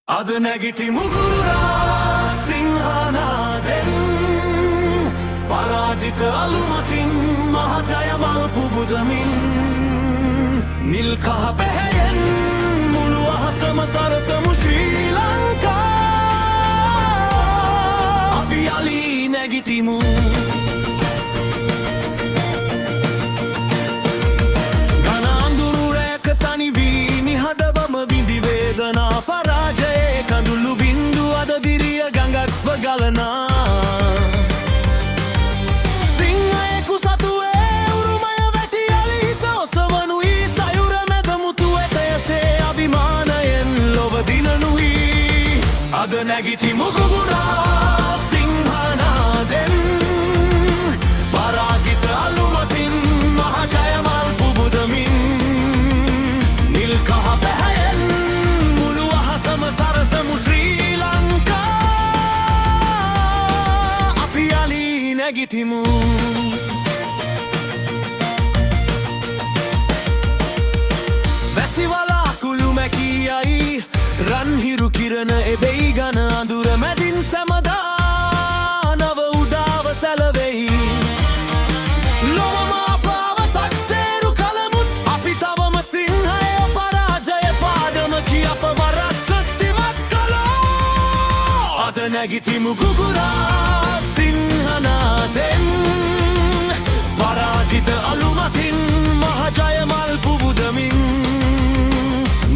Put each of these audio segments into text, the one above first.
අද නැගිටිමු ගුරුරා සිංහනාදෙන් පරාජිත අලුමතින් මහජයමල් පුබුදමින් නිල් කහ පැහැයෙන් මුළු අහසම සරසමු ශ්‍රී ලංකා අපි යලි නැගිටිමු ඝන අඳුරු රැක තනි වී නිහඬවම විඳි වේදනා පරාජයේ කඳුළු බින්දු අද දිරිය ගඟක්ව ගලනා සිංහයෙකු සතුවේ උරුමය වැටි යලි හිස ඔසවනුයි සයුර මැද මුතු ඇතයසේ අභිමානයෙන් ලොව දිනනුයි අද නැගිටිමු ගුගුරා සිංහනාදෙන් පරාජිත අලුමතින් මහජයමල් පුබුදමින් නිල් කහ පැහැයෙන් මුළු අහසම සරසමු ශ්‍රී ලංකා අපි යලි නැගිටිමු වැසිවලාකුළු මැකියයි රන්හිරු කිරණ එබෙයි ඝන අඳුර මැදින් සැමදා නව උදාව සැලවෙයි ලොවම අපාවතක් සේරු කලමුත් අපි තවම සිංහය පරාජය පාඩමකි අප වරත් ශක්තිමත් කළා අද නැගිටිමු ගුගුරා සිංහනාදෙන් පරාජිත අලුමතින් මහජයමල් පුබුදමින්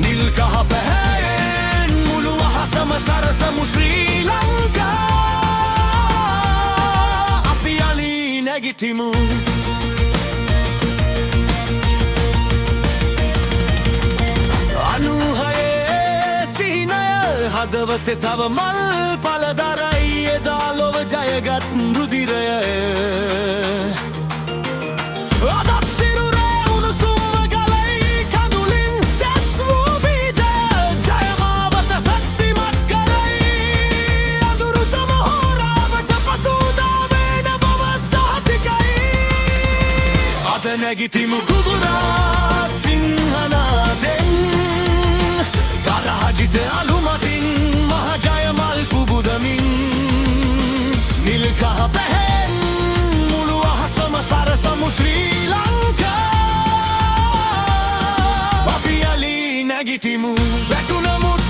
නිල් කහ පැහැයෙන් මුළු අහසම සරසමු ශ්‍රී ලංකා අපි යලි නැගිටිමු අනුහයේ සිහිනය හදවතේ තව මල් පලදරයි එදා ලොව ජයගත් රුධිරය අදත් සිරුරේ උණුසුම්ම ගලයි කඳුලින් තැත් වූ බීජ ජයමාවත ශක්තිමත් කරයි අඳුරුතම හෝරාවට පසුදා වේන බව සහතිකයි අද නැගිටිමු ගුගුරා සිංහනාදෙන් පරාජිත අලුමතින් මහජයමල් පුබුදමින් නිල් කහ පැහැයෙන් මුළු අහසම සරසමු ශ්‍රී ලංකා අපි යලි නැගිටිමු වැටුණමුත්